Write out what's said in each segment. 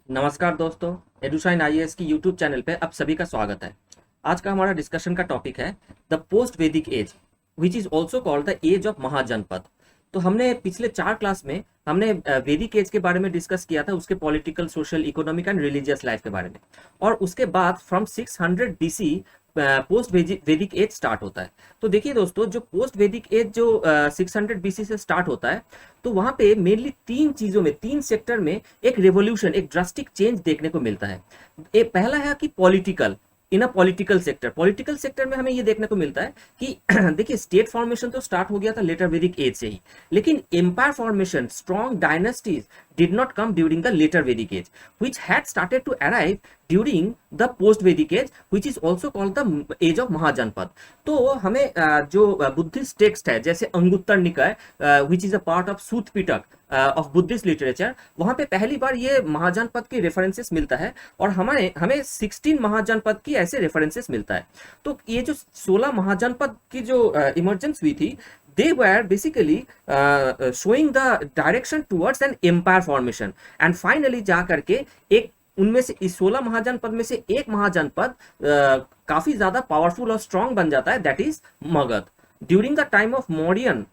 नमस्कार दोस्तों, एडुशाइन आईएएस की यूट्यूब चैनल पे आप सभी का स्वागत है। आज का हमारा डिस्कशन का टॉपिक है द पोस्ट वैदिक age which is also called the age of Mahajanapada. तो हमने पिछले 4 क्लास में हमने वैदिक एज के बारे में डिस्कस किया था, उसके political, social, economic and religious life के बारे में। और उसके बाद फ्रॉम 600 बीसी पोस्ट वैदिक एज स्टार्ट होता है। तो देखिए दोस्तों, जो पोस्ट वैदिक एज जो 600 बीसी से स्टार्ट होता है, तो वहां पे मेनली 3 चीजों में, 3 सेक्टर में एक रेवोल्यूशन, एक ड्रास्टिक चेंज देखने को मिलता है। एक पहला है कि political, in a political sector में हमें ये देखने को मिलता है कि देखिए, स्टेट फॉर्मेशन तो स्टार्ट हो गया था लेटर वैदिक एज से ही, लेकिन empire formation, strong dynasties did not come during the later Vedic age, which had started to arrive during the post Vedic age, which is also called the age of Mahajanpad। तो हमें जो Buddhist text है, जैसे अंगुत्तर निकाय, which is a part of Sutta Pitaka of Buddhist literature, वहां पे पहली बार ये महाजनपद की रेफरेंसेस मिलता है, और हमें हमें 16 महाजनपद की ऐसे रेफरेंसेस मिलता है। तो ये जो 16 महाजनपद की जो इमर्जेंस हुई थी, they were basically showing the direction towards an empire formation, and finally जा करके एक उनमें से, इस 16 महाजनपद में से एक महाजनपद काफी ज्यादा पावरफुल और स्ट्रांग बन जाता है, that is Magadha. During the time of Mauryan,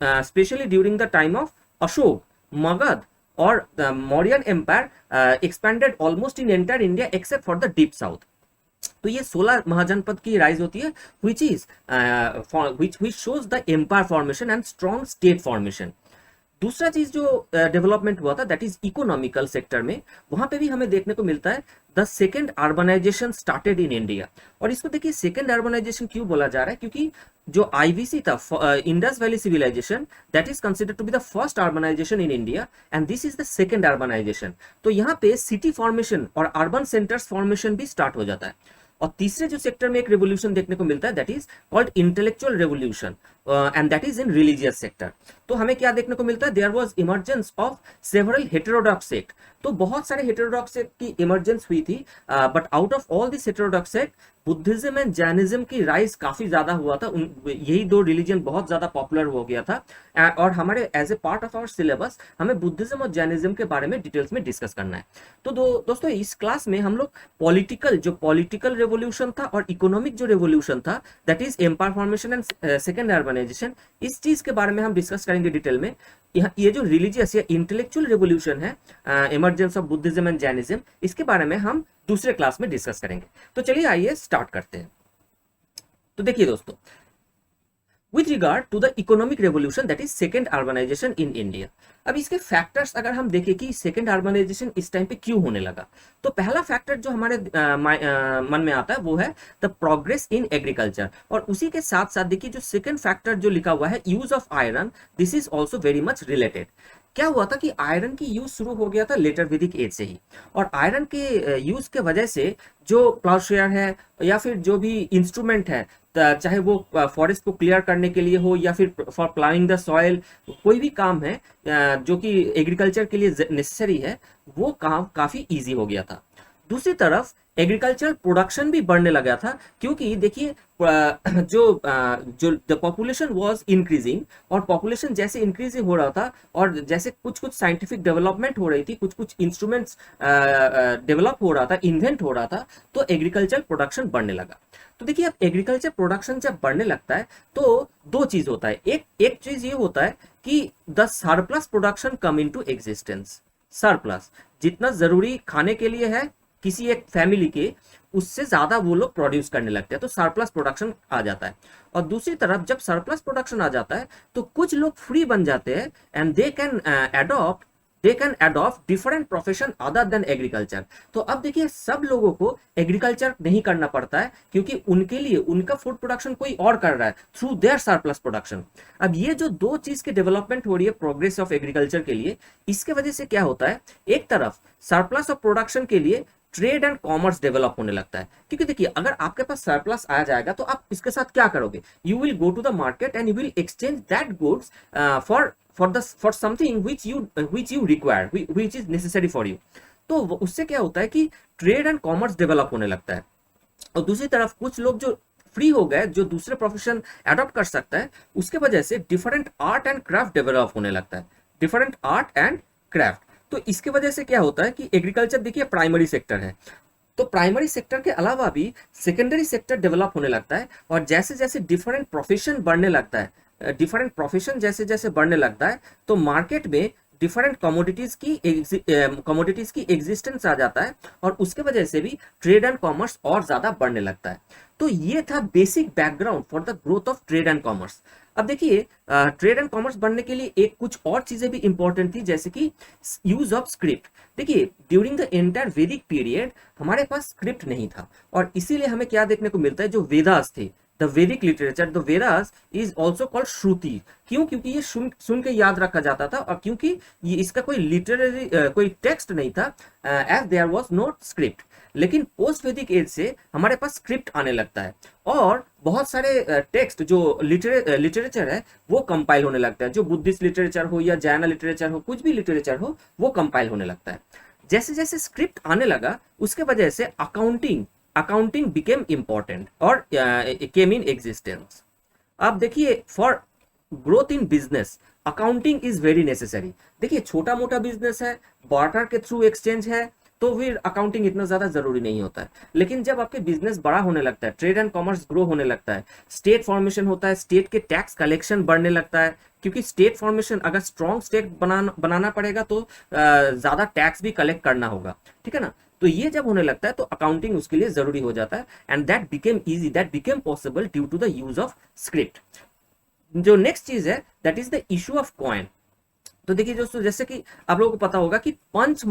specially during the time of Ashoka, Magadha और Mauryan empire expanded almost in entire India except for the deep south. तो ये 16 महाजनपद की राइज होती है, which shows the empire formation and strong state formation। दूसरा चीज जो development हुआ था, दैट इज इकोनॉमिकल सेक्टर में, वहां पे भी हमें देखने को मिलता है the second urbanization started in India. और इसको देखिए, सेकेंड अर्बनाइजेशन क्यों बोला जा रहा है, क्योंकि जो आईवीसी था, Indus valley civilization, that is considered to be the first urbanization in India, and this is the second urbanization. तो यहाँ पे सिटी फॉर्मेशन और अर्बन सेंटर्स फॉर्मेशन भी स्टार्ट हो जाता है। और तीसरे जो सेक्टर में एक रेवोल्यूशन देखने को मिलता है, that is called intellectual revolution, and that is in religious sector. तो हमें क्या देखने को मिलता है, there was emergence of several heterodox sect. तो बहुत सारे हेटेरोडॉक्स सेक्ट की इमर्जेंस हुई थी, but out of all this heterodox sect, Buddhism and Jainism की राइज काफी ज्यादा हुआ था। यही दो रिलीजन बहुत ज्यादा पॉपुलर हो गया था, और हमारे as a part of our syllabus हमें बुद्धिज्म और जैनिज्म के बारे में डिटेल्स में डिस्कस करना है। तो दोस्तों, इस क्लास में हम लोग पॉलिटिकल रेवोल्यूशन था और इकोनॉमिक जो रेवोल्यूशन था, that is empire formation and second urbanization, इस चीज के बारे में हम डिस्कस करेंगे डिटेल में। ये जो रिलीजियस या इंटेलेक्चुअल रेवोल्यूशन है, emergence of Buddhism and Jainism, इसके बारे में हम दूसरे क्लास में डिस्कस करेंगे। तो चलिए आइए स्टार्ट करते हैं। तो देखिए दोस्तों, with regard to the economic revolution, that is second urbanization in India. अब इसके फैक्टर्स अगर हम देखें कि सेकेंड अर्बनाइजेशन इस टाइम पे क्यों होने लगा, तो पहला फैक्टर जो हमारे मन में आता है वो है द प्रोग्रेस इन एग्रीकल्चर। और उसी के साथ साथ देखिए, जो सेकेंड फैक्टर जो लिखा हुआ है, use of iron, this is also very much related. क्या हुआ था कि आयरन की यूज शुरू हो गया था लेटर वैदिक एज से ही, और आयरन के यूज के वजह से जो प्लाउशेयर है या फिर जो भी इंस्ट्रूमेंट है, चाहे वो फॉरेस्ट को क्लियर करने के लिए हो या फिर फॉर प्लाइंग द सॉइल, कोई भी काम है जो कि एग्रीकल्चर के लिए नेसेसरी है, वो काम काफी इजी हो गया था। दूसरी तरफ एग्रीकल्चरल प्रोडक्शन भी बढ़ने लगा था, क्योंकि देखिए, जो द पॉपुलेशन वाज इंक्रीजिंग, और पॉपुलेशन जैसे इंक्रीज हो रहा था और जैसे कुछ कुछ साइंटिफिक डेवलपमेंट हो रही थी, कुछ कुछ इंस्ट्रूमेंट्स डेवलप हो रहा था, इन्वेंट हो रहा था, तो एग्रीकल्चर प्रोडक्शन बढ़ने लगा। तो देखिए, अब एग्रीकल्चर प्रोडक्शन जब बढ़ने लगता है तो दो चीज होता है। एक चीज ये होता है कि the surplus production come into existence. Surplus, जितना जरूरी खाने के लिए है किसी एक फैमिली के, उससे ज्यादा वो लोग प्रोड्यूस करने लगते हैं, तो सरप्लस प्रोडक्शन आ जाता है। और दूसरी तरफ जब सरप्लस प्रोडक्शन आ जाता है तो कुछ लोग फ्री बन जाते हैं, and they can adopt different profession other than agriculture. तो अब देखिए, सब लोगों को एग्रीकल्चर नहीं करना पड़ता है, क्योंकि उनके लिए उनका फूड प्रोडक्शन कोई और कर रहा है थ्रू देयर सरप्लस प्रोडक्शन। अब ये जो दो चीज की डेवलपमेंट हो रही है प्रोग्रेस ऑफ एग्रीकल्चर के लिए, इसके वजह से क्या होता है, एक तरफ सरप्लस ऑफ प्रोडक्शन के लिए ट्रेड एंड कॉमर्स डेवलप होने लगता है। क्योंकि देखिए, अगर आपके पास सरप्लस आ जाएगा तो आप इसके साथ क्या करोगे, you will go to the market and you will exchange that goods for something which you require, which is necessary for you। तो उससे क्या होता है कि ट्रेड एंड कॉमर्स डेवलप होने लगता है। और दूसरी तरफ कुछ लोग जो फ्री हो गए, जो दूसरे प्रोफेशन अडॉप्ट कर सकता है, उसके वजह से different art and craft develop होने लगता है, डिफरेंट आर्ट एंड क्राफ्ट। तो इसके वजह से क्या होता है कि एग्रीकल्चर देखिए प्राइमरी सेक्टर है, तो प्राइमरी सेक्टर के अलावा भी सेकेंडरी सेक्टर डेवलप होने लगता है, और जैसे जैसे डिफरेंट प्रोफेशन बढ़ने लगता है, डिफरेंट प्रोफेशन जैसे जैसे बढ़ने लगता है, तो मार्केट में डिफरेंट कमोडिटीज की एग्जिस्टेंस आ जाता है, और उसके वजह से भी ट्रेड एंड कॉमर्स और ज्यादा बढ़ने लगता है। तो ये था basic background for the growth of trade and commerce. अब देखिए ट्रेड एंड कॉमर्स बढ़ने के लिए एक कुछ और चीजें भी इंपॉर्टेंट थी, जैसे कि यूज ऑफ स्क्रिप्ट। देखिए ड्यूरिंग द एंटायर वैदिक पीरियड हमारे पास स्क्रिप्ट नहीं था, और इसीलिए हमें क्या देखने को मिलता है, जो वेदास थे, the Vedic literature, the Vedas is also called Shruti. क्यों? क्योंकि ये सुन सुन के याद रखा जाता था, और क्योंकि ये इसका कोई लिटरेरी कोई टेक्स्ट नहीं था, as there was no script. लेकिन पोस्ट वैदिक एज से हमारे पास स्क्रिप्ट आने लगता है, और बहुत सारे टेक्स्ट जो लिटरेचर है वो कंपाइल होने लगता है, जो बुद्धिस्ट लिटरेचर हो या जैन लिटरेचर हो, कुछ भी लिटरेचर हो, वो कंपाइल होने लगता है। जैसे जैसे स्क्रिप्ट आने लगा, उसके वजह से अकाउंटिंग बिकेम इंपॉर्टेंट और केम इन एग्जिस्टेंस। अब देखिए for growth in business accounting is very necessary. देखिए छोटा मोटा बिजनेस है, बार्टर के थ्रू एक्सचेंज है, तो फिर अकाउंटिंग इतना ज्यादा जरूरी नहीं होता है। लेकिन जब आपके बिजनेस बड़ा होने लगता है, ट्रेड एंड कॉमर्स ग्रो होने लगता है, स्टेट फॉर्मेशन होता है, स्टेट के टैक्स कलेक्शन बढ़ने लगता है, क्योंकि स्टेट फॉर्मेशन अगर स्ट्रॉन्ग स्टेट बनाना पड़ेगा तो ज्यादा टैक्स भी कलेक्ट करना होगा, ठीक है ना। तो ये जब होने लगता है तो अकाउंटिंग उसके लिए जरूरी हो जाता है, and that became easy, that became possible due to the use of script. जो नेक्स्ट चीज है that is the issue of coin. तो देखिए दोस्तों, जैसे कि आप लोगों को पता होगा कि punch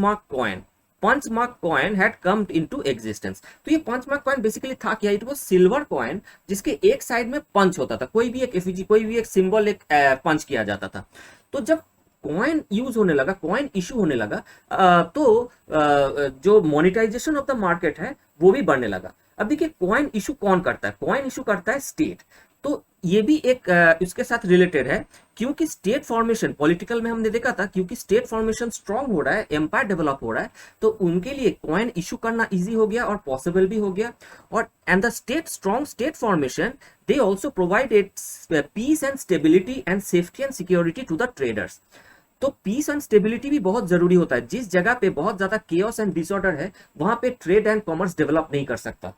mark coin had come into existence. तो ये पंच मार्क कॉइन बेसिकली था क्या, इट वाज सिल्वर कॉइन जिसके एक साइड में पंच होता था, कोई भी एक एफिजी, कोई भी एक सिंबल एक पंच किया जाता था। तो जब कॉइन यूज होने लगा, कॉइन इशू होने लगा, तो जो मोनेटाइजेशन ऑफ द मार्केट है वो भी बढ़ने लगा। अब देखिए कॉइन इशू कौन करता है, कॉइन इशू करता है स्टेट। तो ये भी एक इसके साथ रिलेटेड है, क्योंकि स्टेट फॉर्मेशन पॉलिटिकल में हमने देखा था, क्योंकि स्टेट फॉर्मेशन स्ट्रांग हो रहा है, एम्पायर डेवलप हो रहा है, तो उनके लिए कॉइन इशू करना इजी हो गया और पॉसिबल भी हो गया। और and the strong state formation they also provided peace and stability and safety and security to the traders. तो पीस एंड स्टेबिलिटी भी बहुत जरूरी होता है। जिस जगह पे बहुत ज्यादा केओस एंड डिसऑर्डर है, वहां पे ट्रेड एंड कॉमर्स डेवलप नहीं कर सकता,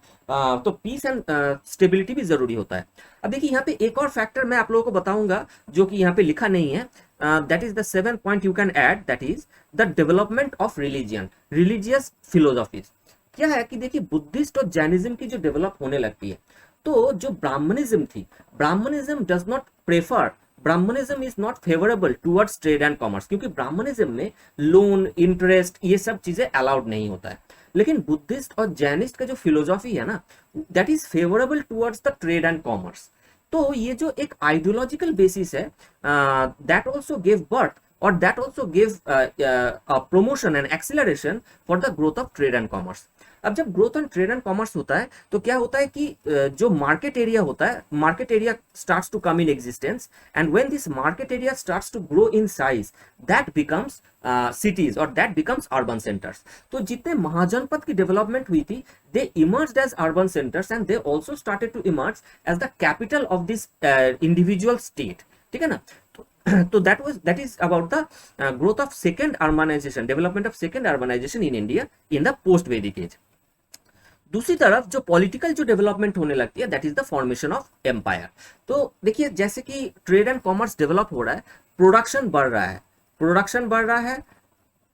तो पीस एंड स्टेबिलिटी भी जरूरी होता है। अब देखिए यहाँ पे एक और फैक्टर मैं आप लोगों को बताऊंगा जो कि यहाँ पे लिखा नहीं है, that is the 7th point you can add, that is the development of religion, religious philosophies. क्या है कि देखिए बुद्धिस्ट और जैनिज्म की जो डेवलप होने लगती है, तो जो ब्राह्मणिज्म थी, Brahmanism does not prefer, Brahmanism is not favourable towards trade and commerce, क्योंकि ब्राह्मणिज्म में लोन, इंटरेस्ट, ये सब चीजें अलाउड नहीं होता है। लेकिन बुद्धिस्ट और जैनिस्ट का जो फिलोसॉफी है ना, that is favourable towards the trade and commerce. तो ये जो एक आइडियोलॉजिकल बेसिस है, दैट ऑल्सो गिव बर्थ और that also give promotion and acceleration for the growth of trade and commerce. अब जब growth and trade and commerce होता है तो क्या होता है कि जो मार्केट एरिया होता है, market area starts to come in existence, and when this market area starts to grow in size, that becomes cities और that becomes urban centers। तो जितने महाजनपद की डेवलपमेंट हुई थी, they emerged as urban centers and they also started to emerge as the capital of this individual state, ठीक है ना। तो that is about the growth of second urbanization, development of second urbanization in India in the post Vedic age। दूसरी तरफ जो political जो development होने लगती है, that is the formation of empire. तो देखिए जैसे कि ट्रेड एंड कॉमर्स डेवलप हो रहा है, प्रोडक्शन बढ़ रहा है,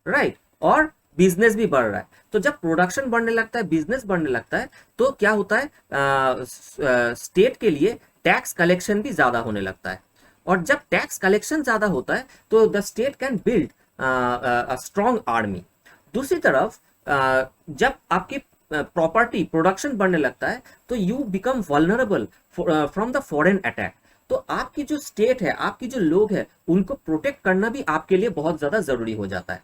राइट, और बिजनेस भी बढ़ रहा है। तो जब प्रोडक्शन बढ़ने लगता है, बिजनेस बढ़ने लगता है, तो क्या होता है, स्टेट के लिए टैक्स कलेक्शन भी ज्यादा होने लगता है, और जब टैक्स कलेक्शन ज्यादा होता है तो the state can build a strong army. दूसरी तरफ जब आपकी प्रॉपर्टी प्रोडक्शन बढ़ने लगता है तो you become vulnerable from the foreign attack. तो आपकी जो स्टेट है, आपकी जो लोग है, उनको प्रोटेक्ट करना भी आपके लिए बहुत ज्यादा जरूरी हो जाता है।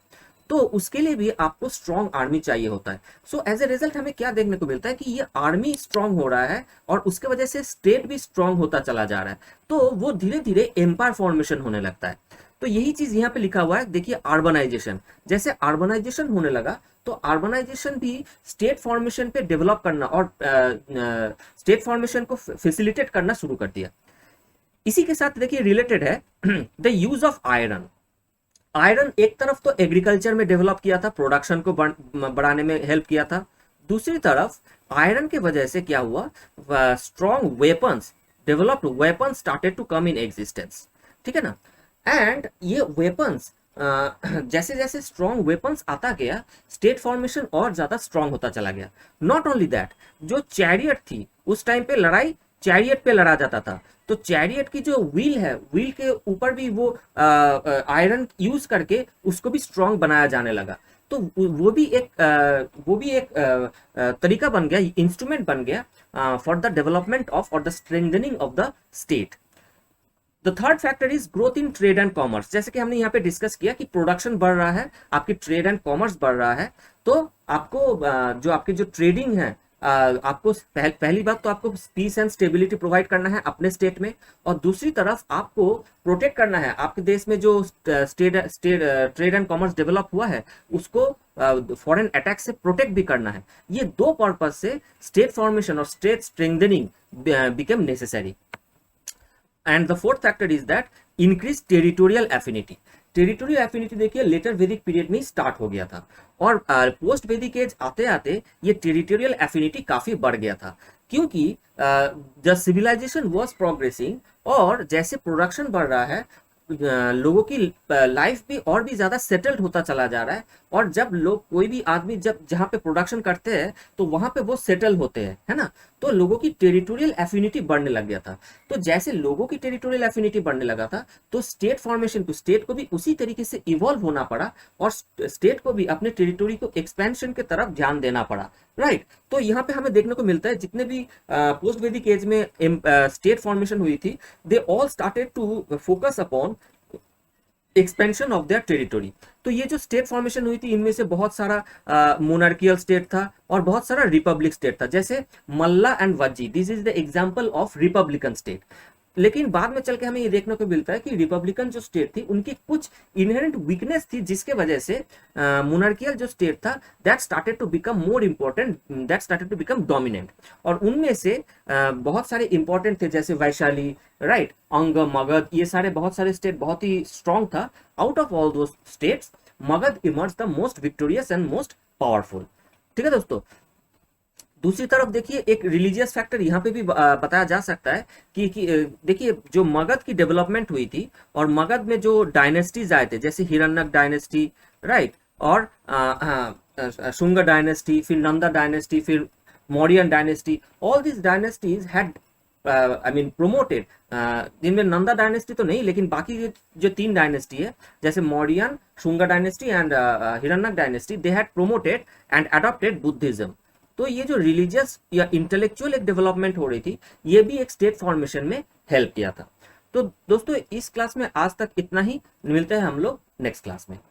तो उसके लिए भी आपको स्ट्रॉन्ग आर्मी चाहिए होता है। सो एज ए रिजल्ट हमें क्या देखने को मिलता है कि ये आर्मी स्ट्रॉन्ग हो रहा है और उसके वजह से स्टेट भी स्ट्रॉन्ग होता चला जा रहा है, तो वो धीरे धीरे एम्पायर फॉर्मेशन होने लगता है। तो यही चीज यहाँ पे लिखा हुआ है, देखिए अर्बनाइजेशन, जैसे अर्बनाइजेशन होने लगा तो अर्बनाइजेशन भी स्टेट फॉर्मेशन पे डेवलप करना और स्टेट फॉर्मेशन को फैसिलिटेट करना शुरू कर दिया। इसी के साथ देखिए रिलेटेड है the use of iron. Iron एक तरफ तो एग्रीकल्चर में डेवलप किया था, प्रोडक्शन को बढ़ाने में हेल्प किया था, दूसरी तरफ आयरन के वजह से क्या हुआ, strong weapons developed, weapons started to come in existence, ठीक है ना। एंड ये वेपन्स जैसे जैसे स्ट्रॉन्ग वेपन्स आता गया, स्टेट फॉर्मेशन और ज्यादा स्ट्रॉन्ग होता चला गया। नॉट ओनली दैट, जो चैरियट थी उस टाइम पे लड़ाई चैरियट पे लड़ा जाता था, तो चैरियट की जो व्हील है, व्हील के ऊपर भी वो आयरन यूज करके उसको भी स्ट्रॉन्ग बनाया जाने लगा। तो वो भी एक तरीका बन गया, इंस्ट्रूमेंट बन गया फॉर द डेवलपमेंट ऑफ और the strengthening of the state. The third factor is growth in trade and commerce. जैसे कि हमने यहाँ पे डिस्कस किया कि प्रोडक्शन बढ़ रहा है, आपकी ट्रेड एंड कॉमर्स बढ़ रहा है, तो आपको जो आपकी जो ट्रेडिंग है, आपको पहली बात तो आपको पीस एंड स्टेबिलिटी प्रोवाइड करना है अपने स्टेट में, और दूसरी तरफ आपको प्रोटेक्ट करना है आपके देश में जो ट्रेड एंड कॉमर्स डेवलप हुआ है उसको फॉरेन अटैक से प्रोटेक्ट भी करना है। ये दो पर्पज से स्टेट फॉर्मेशन और state strengthening become necessary. And the fourth factor is that increase territorial affinity. Territorial affinity देखिए लेटर वैदिक पीरियड में ही स्टार्ट हो गया था, और पोस्ट वैदिक एज आते आते ये टेरिटोरियल एफिनिटी काफी बढ़ गया था, क्योंकि द सिविलाइजेशन वाज प्रोग्रेसिंग, और जैसे प्रोडक्शन बढ़ रहा है लोगों की लाइफ भी और भी ज्यादा सेटल्ड होता चला जा रहा है, और जब लोग कोई भी आदमी जब जहाँ पे प्रोडक्शन करते हैं तो वहां पे वो सेटल होते हैं, है ना, तो लोगों की टेरिटोरियल एफिनिटी बढ़ने लग गया था। तो जैसे लोगों की टेरिटोरियल एफिनिटी बढ़ने लगा था, तो स्टेट फॉर्मेशन को, स्टेट को भी उसी तरीके से इवॉल्व होना पड़ा, और स्टेट को भी अपने टेरिटोरी को एक्सपेंशन की तरफ ध्यान देना पड़ा, राइट। तो यहाँ पे हमें देखने को मिलता है जितने भी पोस्ट वैदिक एज में स्टेट फॉर्मेशन हुई थी, they all started to focus upon expansion of their territory. तो ये जो स्टेट फॉर्मेशन हुई थी इनमें से बहुत सारा मोनार्कियल स्टेट था और बहुत सारा रिपब्लिक स्टेट था, जैसे Malla and Vajji, this is the example of republican state. लेकिन बाद में चल के हमें ये देखने को मिलता है कि रिपब्लिकन जो स्टेट थी उनकी कुछ इनहेरेंट वीकनेस थी, जिसके वजह से मोनार्कियल जो स्टेट था that started to become more important, that started to become dominant. और उनमें से बहुत सारे इंपॉर्टेंट थे, जैसे वैशाली, राइट, अंग, मगध, ये सारे बहुत सारे स्टेट बहुत ही स्ट्रॉन्ग था। आउट ऑफ ऑल दो states Magadh emerge the most victorious and most powerful, ठीक है दोस्तों। दूसरी तरफ देखिए एक रिलीजियस फैक्टर यहाँ पे भी बताया जा सकता है कि देखिए जो मगध की डेवलपमेंट हुई थी, और मगध में जो डायनेस्टीज आए थे, जैसे हिरण्यक डायनेस्टी, राइट, और शुंग डायनेस्टी, फिर नंदा डायनेस्टी, फिर Mauryan dynasty, all this dynasties had I mean promoted, जिनमें नंदा डायनेस्टी तो नहीं, लेकिन बाकी जो तीन डायनेस्टी है, जैसे Mauryan, Shunga dynasty and Hiranyaka dynasty, they had promoted and adopted Buddhism. तो ये जो रिलीजियस या इंटेलेक्चुअल एक डेवलपमेंट हो रही थी, ये भी एक स्टेट फॉर्मेशन में हेल्प किया था। तो दोस्तों इस क्लास में आज तक इतना ही, मिलते हैं हम लोग नेक्स्ट क्लास में।